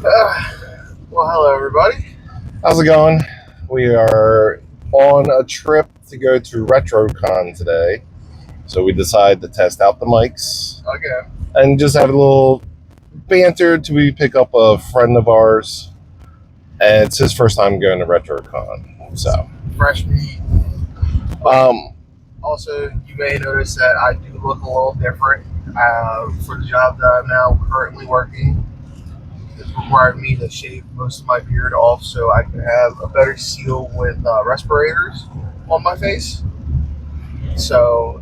Well, hello, everybody. How's it going? We are on a trip to go to RetroCon today. So we decided to test out the mics Again, and just have a little banter till we pick up a friend of ours. And it's his first time going to RetroCon. So, fresh meat. um, Also, you may notice that I do look a little different for the job that I'm now currently working. It required me to shave most of my beard off so I can have a better seal with respirators on my face. So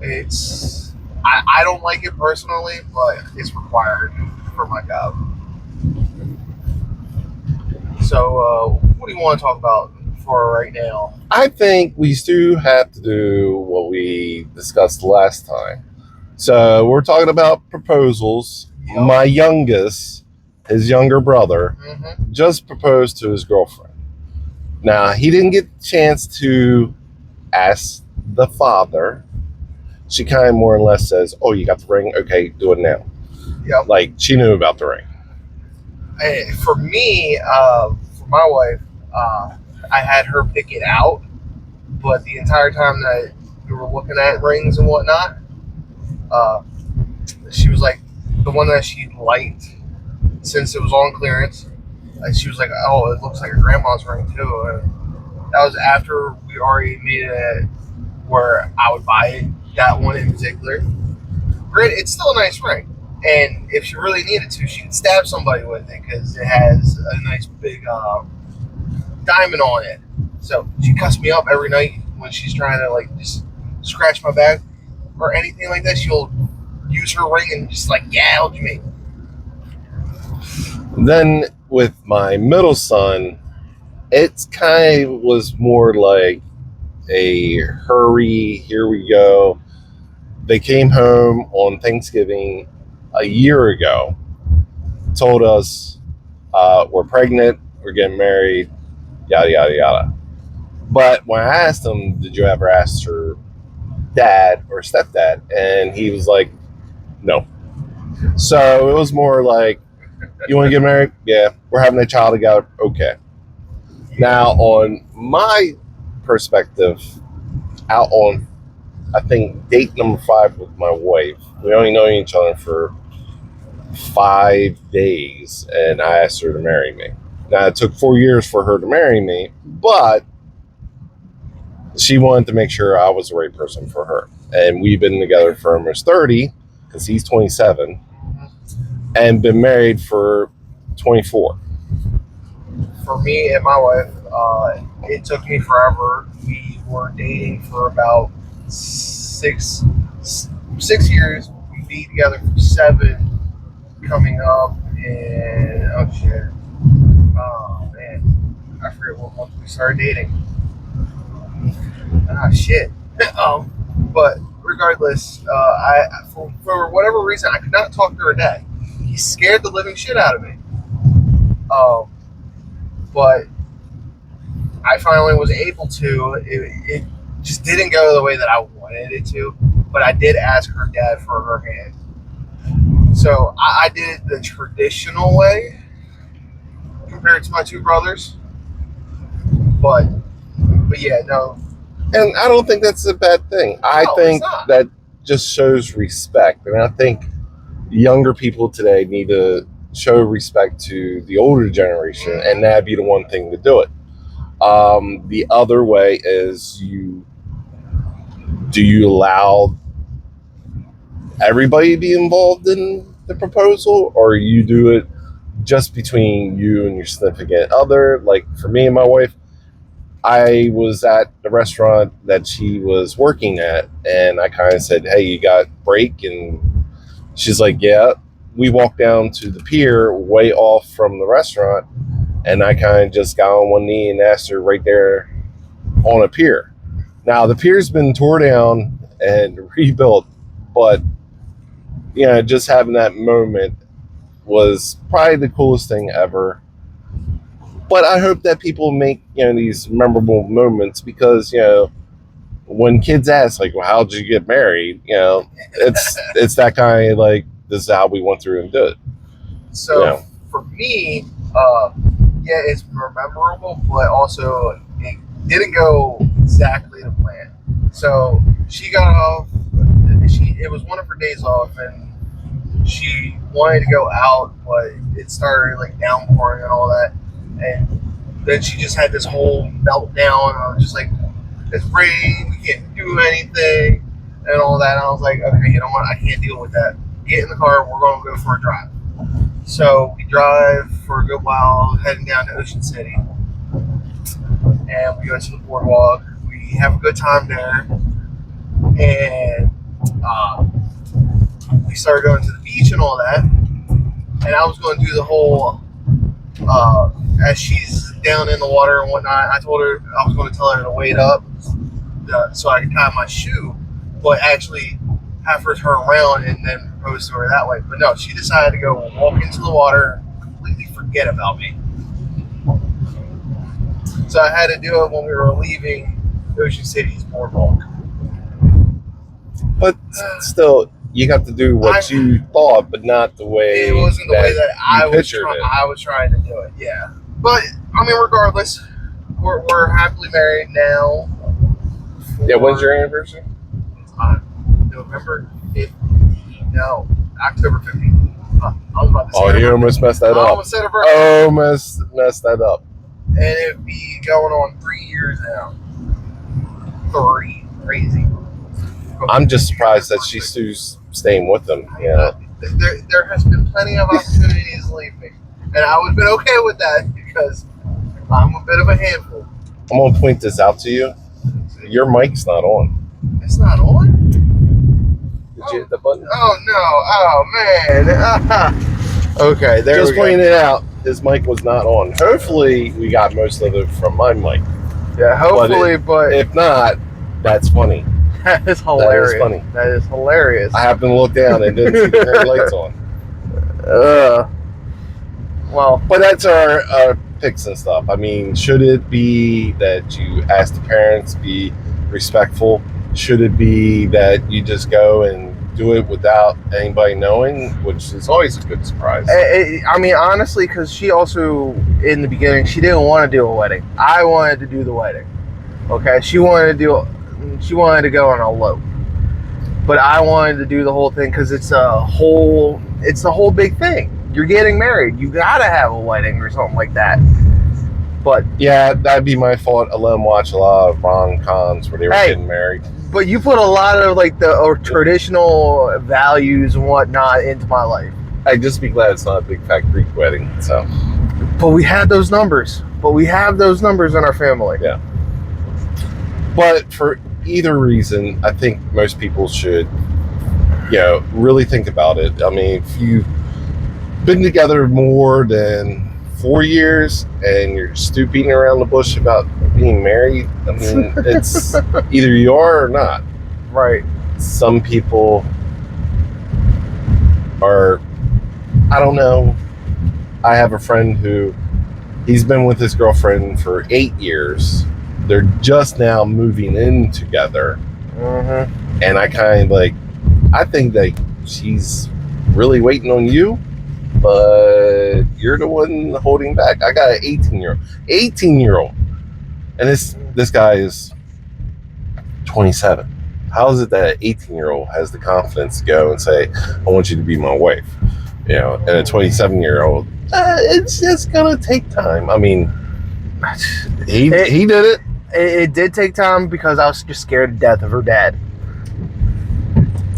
I don't like it personally, but it's required for my job. So, what do you want to talk about for right now? I think we still have to do what we discussed last time. So we're talking about proposals. Yep. My youngest, his younger brother, Mm-hmm. just proposed to his girlfriend. Now, he didn't get the chance to ask the father. She kind of more or less says, "Oh, you got the ring? Okay, do it now." Yep. Like, she knew about the ring. For me, for my wife, I had her pick it out, but the entire time that we were looking at rings and whatnot, uh, she was like, the one that she liked, since it was on clearance, she was like, "Oh, it looks like a grandma's ring too." And that was after we already made it where I would buy that one in particular. Granted, it's still a nice ring. And if she really needed to, she could stab somebody with it because it has a nice big diamond on it. So she cuts me up every night when she's trying to like just scratch my back or anything like that. She'll use her ring and just like gouge me. Then with my middle son, it kind of was more like a hurry, here we go. They came home on Thanksgiving a year ago, told us we're pregnant, we're getting married, yada, yada, yada. But when I asked him, did you ever ask her dad or stepdad? And he was like, no. So it was more like, you want to get married? Yeah. We're having a child together? Okay. Now, on my perspective, out on, I think, date number 5 with my wife, we only know each other for 5 days, and I asked her to marry me. Now, it took 4 years for her to marry me, but she wanted to make sure I was the right person for her. And we've been together for almost 30, because he's 27, and been married for 24. For me and my wife, it took me forever. We were dating for about six years. We'd be together for 7 coming up, and oh shit, oh man, I forget what month we started dating. Ah shit. But regardless, I for whatever reason I could not talk to her dad. He scared the living shit out of me. Um, but I finally was able to. It just didn't go the way that I wanted it to. But I did ask her dad for her hand. So I did it the traditional way compared to my two brothers. But but yeah, no, And I don't think that's a bad thing. I no, think it's not. that just shows respect. And I think younger people today need to show respect to the older generation, and that'd be the one thing to do it. The other way is, you allow everybody to be involved in the proposal, or you do it just between you and your significant other? Like for me and my wife, I was at the restaurant that she was working at, and I kind of said, "Hey, you got break?" And she's like, "Yeah." We walked down to the pier way off from the restaurant, and I kind of just got on one knee and asked her right there on a pier. Now the pier's been tore down and rebuilt, but just having that moment was probably the coolest thing ever. But I hope that people make these memorable moments, because when kids ask, like, "Well, how did you get married?" it's that kind of like, this is how we went through and did it. So for me, yeah, it's memorable, but also it didn't go exactly to plan. So she got off. It was one of her days off, and she wanted to go out, but it started like downpouring and all that, and then she just had this whole meltdown. I was just like, it's rain, we can't do anything, and all that. And I was like, okay, you know what? I can't deal with that. Get in the car. We're going to go for a drive. So we drive for a good while, heading down to Ocean City, and we go to the boardwalk. We have a good time there, and we started going to the beach and all that. And I was going to do the whole, as she's down in the water and whatnot. I told her I was going to tell her to wait up so I could tie my shoe, but actually have her turn around and then propose to her that way. But no, she decided to go walk into the water and completely forget about me. So I had to do it when we were leaving Ocean City's boardwalk. But still, you got to do what you thought, but not the way. It wasn't the way that I was trying to do it. Yeah, but I mean, regardless, we're happily married now. Yeah, when's your anniversary? November 15th. No, October 15th. I was about to say. Oh, you almost messed that up. I almost said a birthday. Almost messed that up. And it'd be going on 3 years now. 3. Crazy. I'm just surprised that she's still staying with them. Yeah. There has been plenty of opportunities to leave me. And I would have been okay with that because I'm a bit of a handful. I'm going to point this out to you. Your mic's not on. It's not on? Did you hit the button? Oh, no. Oh, man. Okay, there just we go. pointing it out. His mic was not on. Hopefully, we got most of it from my mic. Yeah, hopefully, but if not, that's funny. That is hilarious. That is funny. That is hilarious. I happened to look down and didn't see the lights on. Well, but that's our picks and stuff. I mean, should it be that you ask the parents, be respectful? Should it be that you just go and do it without anybody knowing, which is always a good surprise? I mean, honestly, because she also, in the beginning, she didn't want to do a wedding. I wanted to do the wedding. Okay, she wanted to go on a elope, but I wanted to do the whole thing because it's a whole big thing. You're getting married. You gotta have a wedding or something like that. But yeah, that'd be my fault. I let them watch a lot of rom-coms where they were getting married. But you put a lot of like the traditional values and whatnot into my life. I'd just be glad it's not a big fat Greek wedding. So, but we have those numbers. In our family. Yeah. But for either reason, I think most people should, really think about it. I mean, if you've been together more than 4 years and you're still beating around the bush about being married, I mean, it's either you are or not. Right. Some people are, I don't know. I have a friend who, he's been with his girlfriend for 8 years. They're just now moving in together. Mm-hmm. And I kind of I think that she's really waiting on you, but you're the one holding back. I got an 18-year-old. And this guy is 27. How is it that an 18-year-old has the confidence to go and say, I want you to be my wife? And a 27-year-old, it's just going to take time. I mean, he did it. It did take time because I was just scared to death of her dad.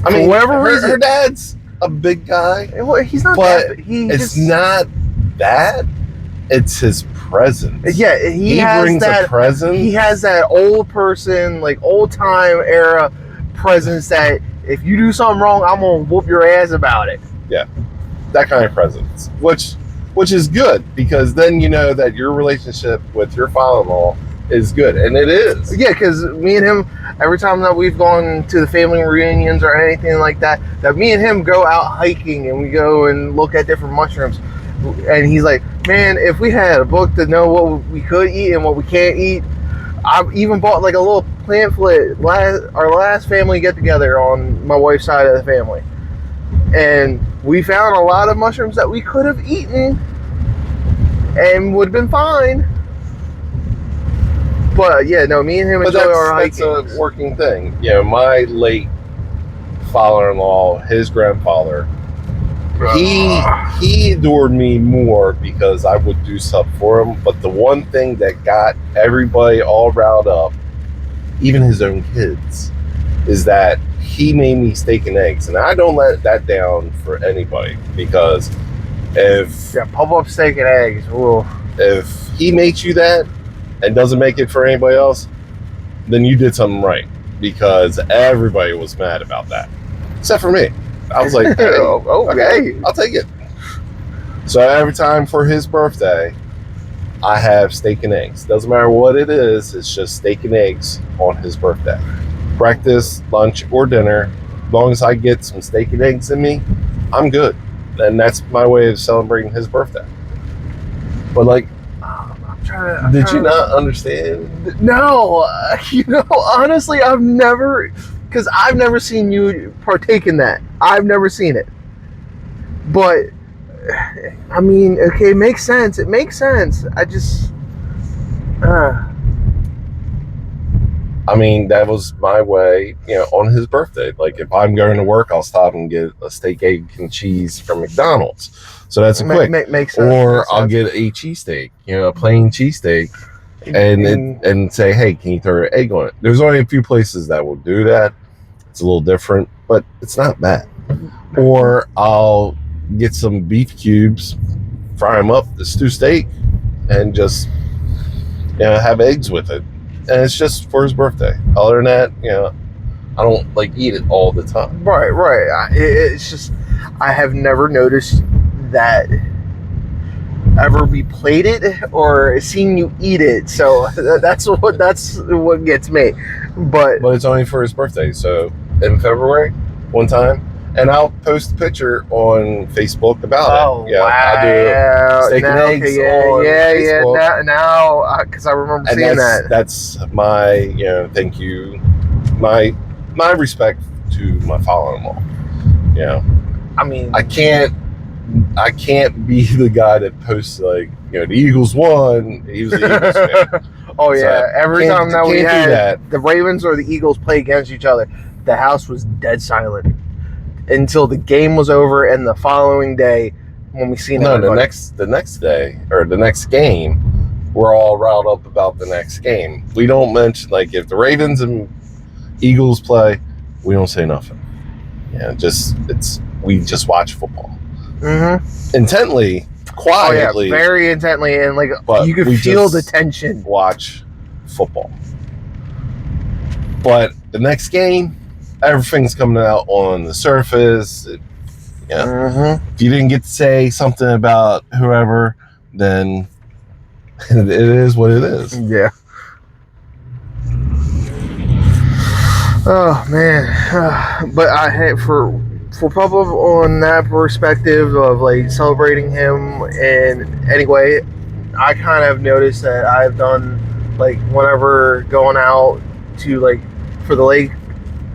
I mean, for whatever reason, her dad's a big guy. He's not but that. It's not that. It's his presence. Yeah, he brings a presence. He has that old person, like old time era presence that if you do something wrong, I'm gonna whoop your ass about it. Yeah, that kind of presence, which is good because then you know that your relationship with your father-in-law is good, and it is. Yeah, because me and him, every time that we've gone to the family reunions or anything like that, that me and him go out hiking and we go and look at different mushrooms, and he's like, man, if we had a book to know what we could eat and what we can't eat, I even bought like a little pamphlet our last family get together on my wife's side of the family, and we found a lot of mushrooms that we could have eaten and would have been fine. But yeah, no, me and him But enjoy our that's hiking. a working thing. You know, my late father-in-law, his grandfather, he adored me more because I would do stuff for him. But the one thing that got everybody all riled up, even his own kids, is that he made me steak and eggs, and I don't let that down for anybody, because if pump up steak and eggs. Ooh. if he makes you that and doesn't make it for anybody else, then you did something right, because everybody was mad about that, except for me. I was like, hey, okay, I'll take it. So every time for his birthday, I have steak and eggs. Doesn't matter what it is, it's just steak and eggs on his birthday. Breakfast, lunch, or dinner, as long as I get some steak and eggs in me, I'm good. And that's my way of celebrating his birthday. But like, did you not understand? No, honestly, I've never seen you partake in that. I've never seen it. But I mean, okay, it makes sense. It makes sense. I just, I mean, that was my way, on his birthday. Like, if I'm going to work, I'll stop and get a steak, egg, and cheese from McDonald's. So that's a quick. Makes sense. Or I'll get a cheesesteak, a plain cheesesteak, and say, hey, can you throw an egg on it? There's only a few places that will do that. It's a little different, but it's not bad. Or I'll get some beef cubes, fry them up, the stew steak, and just, have eggs with it. And it's just for his birthday. Other than that, I don't eat it all the time. Right. It's just, I have never noticed that ever be plated or seen you eat it. So that's what gets me. But it's only for his birthday. So in February, one time, and I'll post a picture on Facebook about it. Wow. I do steak and eggs on Facebook. Now, because I remember seeing that. That's my, thank you, my respect to my father-in-law. I mean, I can't be the guy that posts the Eagles won. He was the Eagles fan. Oh yeah, so every time that we had the Ravens or the Eagles play against each other, the house was dead silent until the game was over, and the following day when we seen the next day or the next game, we're all riled up about the next game. We don't mention if the Ravens and Eagles play, we don't say nothing. We just watch football. Mm-hmm. Intently, quietly. Oh, yeah, very intently, and you could feel the tension. Watch football. But the next game, everything's coming out on the surface. Mm-hmm. If you didn't get to say something about whoever, then it is what it is. Yeah. Oh man, but I had for Papa on that perspective of celebrating him in any way, I kind of noticed that I've done whenever going out to for the lake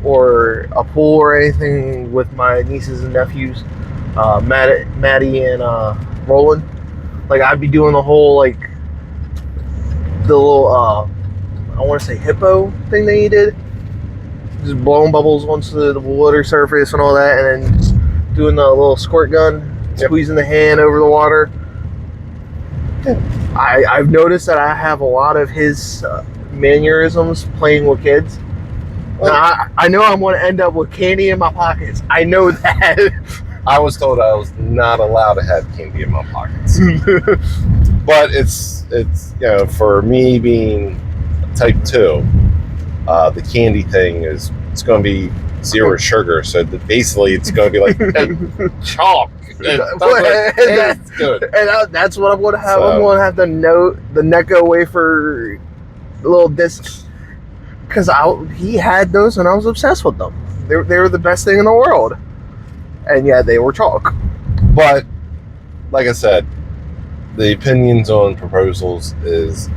or a pool or anything with my nieces and nephews, Maddie and Roland, I'd be doing the whole the little I want to say hippo thing that he did. Just blowing bubbles onto the water surface and all that, and then just doing the little squirt gun, squeezing the hand over the water. I've noticed that I have a lot of his mannerisms playing with kids. Now, I know I'm going to end up with candy in my pockets. I know that. I was told I was not allowed to have candy in my pockets. But it's for me being type 2, the candy thing it's going to be 0 sugar, so basically it's going to be like chalk. That's good. And that's what I'm going to have. I'm going to have the Necco wafer little discs, because he had those and I was obsessed with them. They were the best thing in the world, and yeah, they were chalk. But like I said, the opinions on proposals is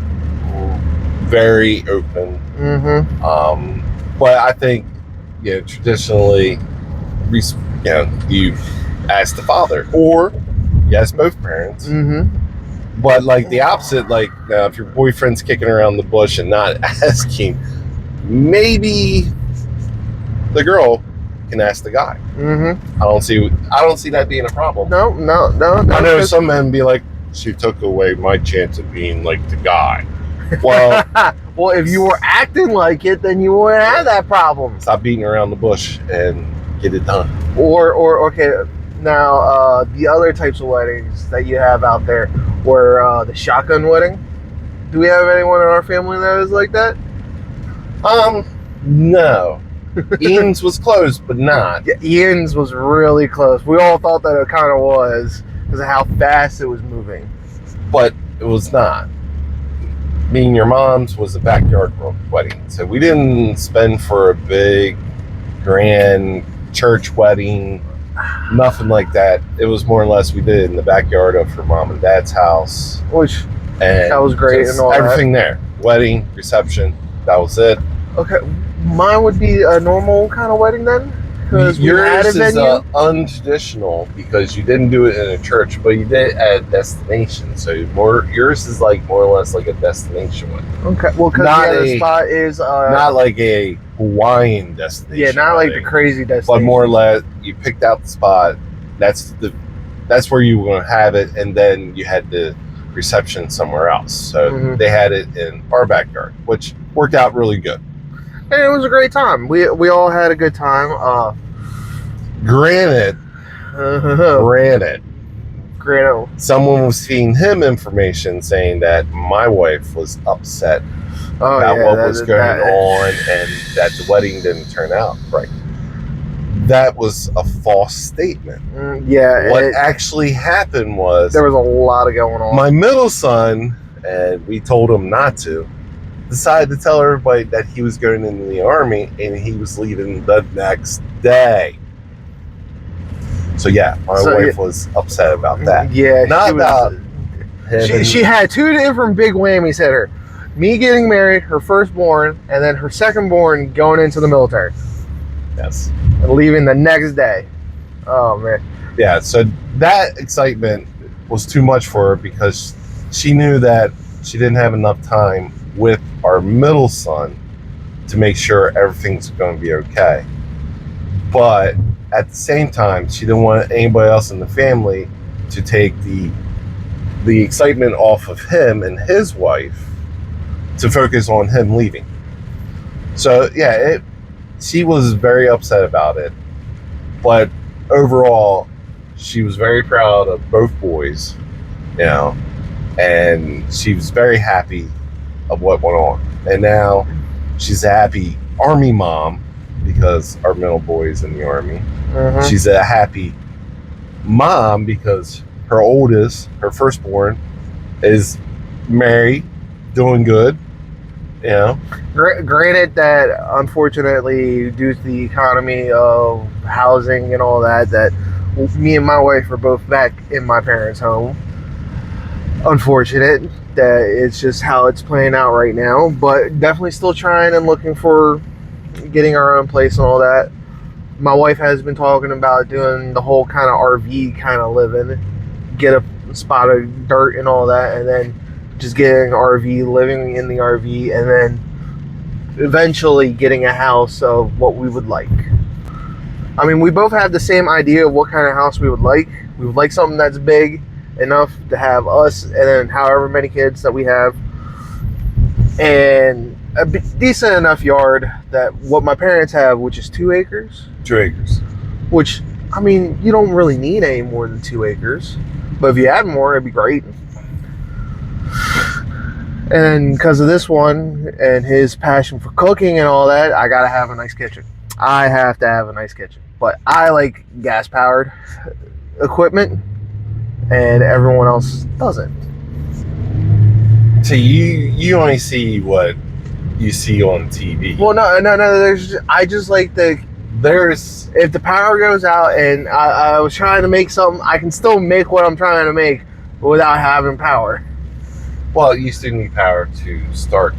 very open. Mm-hmm. But I think, traditionally, you ask the father, or you ask both parents. Mm-hmm. But like the opposite, like now, if your boyfriend's kicking around the bush and not asking, maybe the girl can ask the guy. Mm-hmm. I don't see that being a problem. No. I know some men be like, she took away my chance of being like the guy. Well, well, if you were acting like it, then you wouldn't have that problem. stop beating around the bush and get it done. Or okay, now the other types of weddings that you have out there were the shotgun wedding. Do we have anyone in our family that is like that? No. Ian's was close, but not. Yeah, Ian's was really close. We all thought that it kind of was because of how fast it was moving. But it was not. Me and your mom's was a backyard wedding. So we didn't spend for a big, grand church wedding. Nothing like that. It was more or less we did it in the backyard of her mom and dad's house. Which, and that was great and all everything there. Wedding, reception, that was it. Okay, mine would be a normal kind of wedding then? Because yours is untraditional because you didn't do it in a church, but you did it at a destination. So yours is like more or less like a destination one. Okay, well, because the spot is not like a Hawaiian destination. Yeah, not like the crazy destination, but more or less you picked out the spot. That's where you were going to have it, and then you had the reception somewhere else. So they had it in our backyard, which worked out really good. And it was a great time. We all had a good time. Granted, someone was feeding him information saying that my wife was upset about what was going on and that the wedding didn't turn out right. That was a false statement. What actually happened was there was a lot of going on. My middle son, and we told him not to, decided to tell everybody that he was going into the Army and he was leaving the next day. So yeah, my wife was upset about that. Yeah, not about him. She had two different big whammies hit her: me getting married, her firstborn, and then her secondborn going into the military. Yes, and leaving the next day. Oh man. Yeah, so that excitement was too much for her because she knew that she didn't have enough time with our middle son to make sure everything's going to be okay. But at the same time, she didn't want anybody else in the family to take the excitement off of him and his wife to focus on him leaving. So yeah, she was very upset about it. But overall, she was very proud of both boys, and she was very happy of what went on. And now she's a happy Army mom because our middle boy is in the Army. She's a happy mom because her oldest, her firstborn, is married, doing good. Granted that unfortunately, due to the economy of housing and all that me and my wife are both back in my parents' home. Unfortunate that it's just how it's playing out right now, but definitely still trying and looking for getting our own place and all that. My wife has been talking about doing the whole kind of RV kind of living, get a spot of dirt and all that, and then just getting an RV, living in the RV, and then eventually getting a house of what we would like. I mean, we both have the same idea of what kind of house we would like. We would like something that's big enough to have us and then however many kids that we have, and a decent enough yard that what my parents have, which is 2 acres. 2 acres. Which, I mean, you don't really need any more than 2 acres. But if you had more, it'd be great. And because of this one and his passion for cooking and all that, I gotta have a nice kitchen. I have to have a nice kitchen. But I like gas-powered equipment, and everyone else doesn't. So you only see what you see on TV. Well, no. I just like if the power goes out and I was trying to make something, I can still make what I'm trying to make without having power. Well, you still need power to start.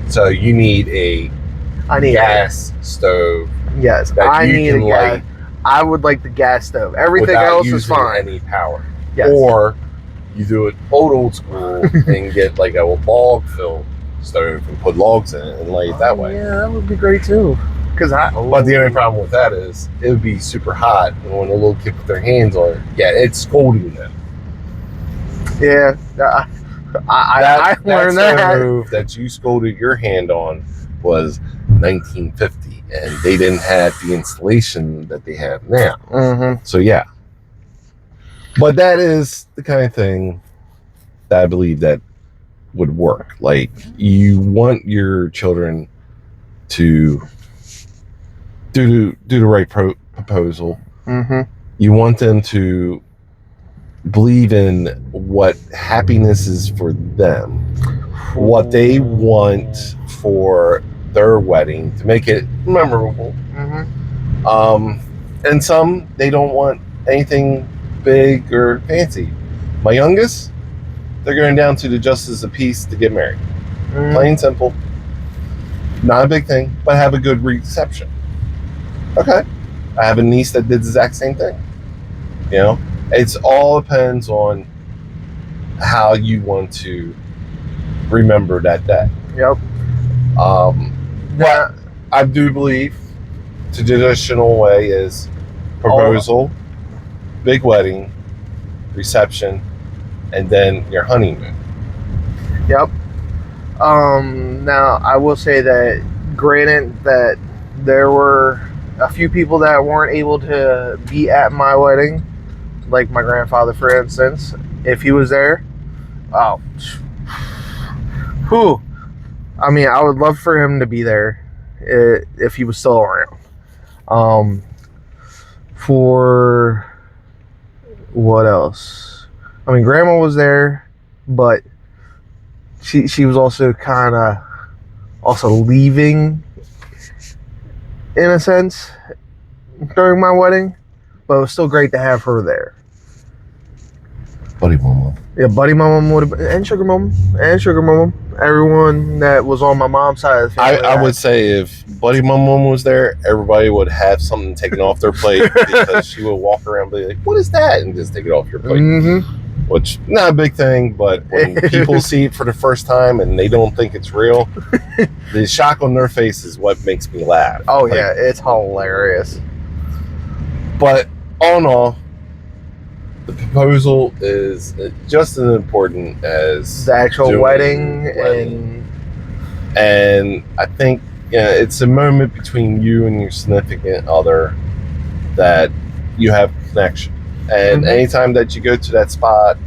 So you need a gas stove. Yes, I need a gas. I would like the gas stove. Everything else is fine. Any power. Yes. Or you do it old school and get like a log filled stove and put logs in it and lay it that way. Yeah, that would be great too. But the only problem with that is it would be super hot, and when a little kid put their hands on it, yeah, it's scalding them. Yeah, I learned that. Move that you scolded your hand on was 1950, and they didn't have the installation that they have now. Mm-hmm. So yeah, but that is the kind of thing that I believe that would work. Like, you want your children to do the right proposal. Mm-hmm. You want them to believe in what happiness is for them, what they want for their wedding to make it memorable. Mm-hmm. And some, they don't want anything big or fancy. My youngest, they're going down to the Justice of Peace to get married. Mm-hmm. Plain simple. Not a big thing, but have a good reception. Okay. I have a niece that did the exact same thing. You know, it's all depends on how you want to remember that day. Yep. But I do believe the traditional way is proposal, big wedding, reception, and then your honeymoon. Yep. Now I will say that, granted, that there were a few people that weren't able to be at my wedding, like my grandfather, for instance. If he was there, I mean, I would love for him to be there if he was still around. For what else? I mean, Grandma was there, but she was also kind of leaving, in a sense, during my wedding, but it was still great to have her there. Buddy Mama. Yeah, Buddy Mama would have been, and Sugar Mama, everyone that was on my mom's side of the family. I would say if Buddy Mama was there, everybody would have something taken off their plate, because she would walk around and be like, "What is that?" and just take it off your plate. Mm-hmm. Which, not a big thing, but when people see it for the first time and they don't think it's real, the shock on their face is what makes me laugh. Oh, like, yeah, it's hilarious. But all in all, the proposal is just as important as the actual wedding. And I think, yeah, it's a moment between you and your significant other that you have connection. And anytime that you go to that spot,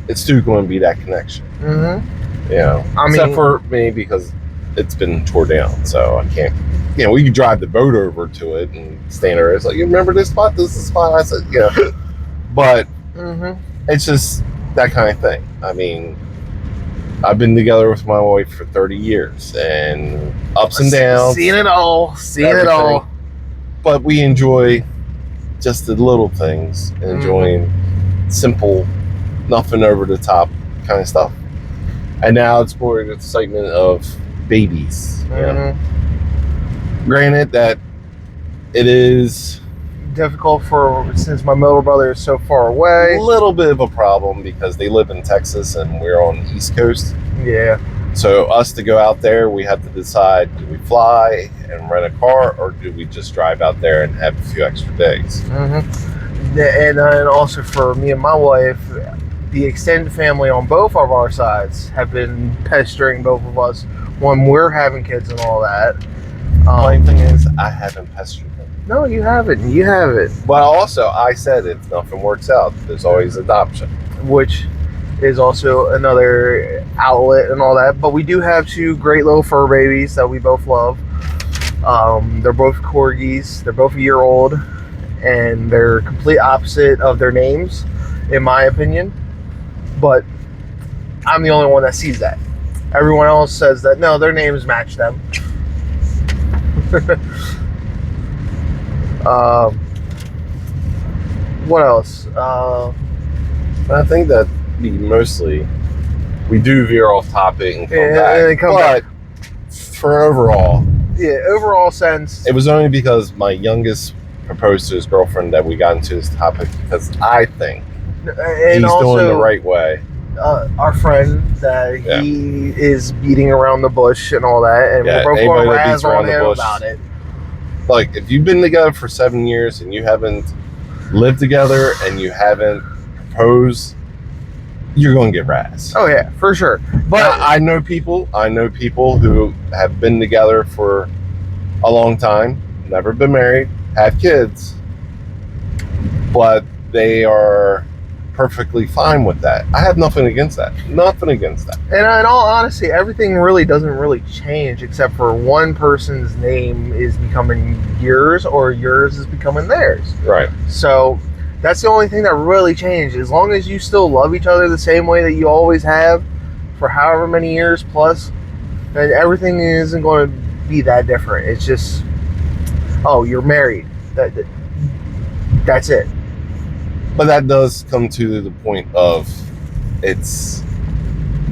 it's still going to be that connection. Mm-hmm. You know, except for me, because it's been torn down, so I can't. You know, we could drive the boat over to it and stand there. It's like, you remember this spot? This is the spot. I said, you know, but it's just that kind of thing. I mean, I've been together with my wife for 30 years, and ups and downs, seen it all. But we enjoy just the little things, enjoying simple, nothing over the top kind of stuff. And now it's more the excitement of babies. You know? Granted that it is difficult since my middle brother is so far away. A little bit of a problem because they live in Texas and we're on the East Coast. Yeah. So us to go out there, we have to decide, do we fly and rent a car, or do we just drive out there and have a few extra days? And also for me and my wife, the extended family on both of our sides have been pestering both of us when we're having kids and all that. Funny thing is, I haven't pestered them. No, you haven't. You haven't. But also, I said if nothing works out, there's always adoption. Which is also another outlet and all that. But we do have two great little fur babies that we both love. They're both corgis. They're both a year old. And they're complete opposite of their names, in my opinion. But I'm the only one that sees that. Everyone else says that, no, their names match them. What else? I think that we do veer off topic and come back. For overall, overall sense, it was only because my youngest proposed to his girlfriend that we got into this topic, because I think And he's also, doing the right way. our friend that he is beating around the bush and all that, and we're both going to razz on him about it. Like, if you've been together for 7 years and you haven't lived together and you haven't proposed, you're going to get razzed. Oh yeah, for sure. But I know people who have been together for a long time, never been married, have kids, but they are perfectly fine with that. I have nothing against that. Nothing against that. And in all honesty, everything really doesn't really change except for one person's name is becoming yours or yours is becoming theirs. Right. So that's the only thing that really changed. As long as you still love each other the same way that you always have for however many years plus, then everything isn't going to be that different. It's just, oh, you're married. That's it. But that does come to the point of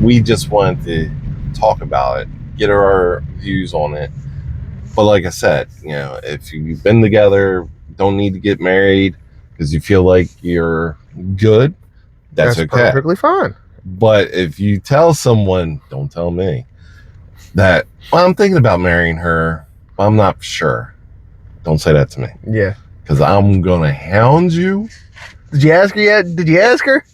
we just wanted to talk about it, get our views on it. But like I said, if you've been together, don't need to get married because you feel like you're good, that's okay. Perfectly fine. But if you tell someone, don't tell me, that, well, I'm thinking about marrying her, but I'm not sure. Don't say that to me. Yeah. Because I'm going to hound you. Did you ask her yet? Did you ask her?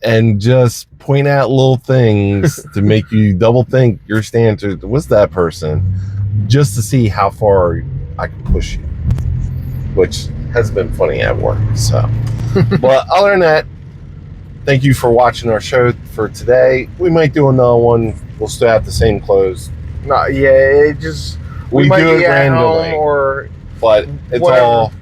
And just point out little things to make you double think your stance with that person, just to see how far I can push you, which has been funny at work. So, but other than that, thank you for watching our show for today. We might do another one. We'll still have the same clothes. No, yeah, it just we might do be it at randomly, home but it's whatever. all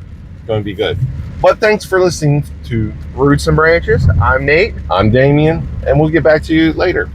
going to be good. But thanks for listening to Roots and Branches. I'm Nate. I'm Damien, and we'll get back to you later.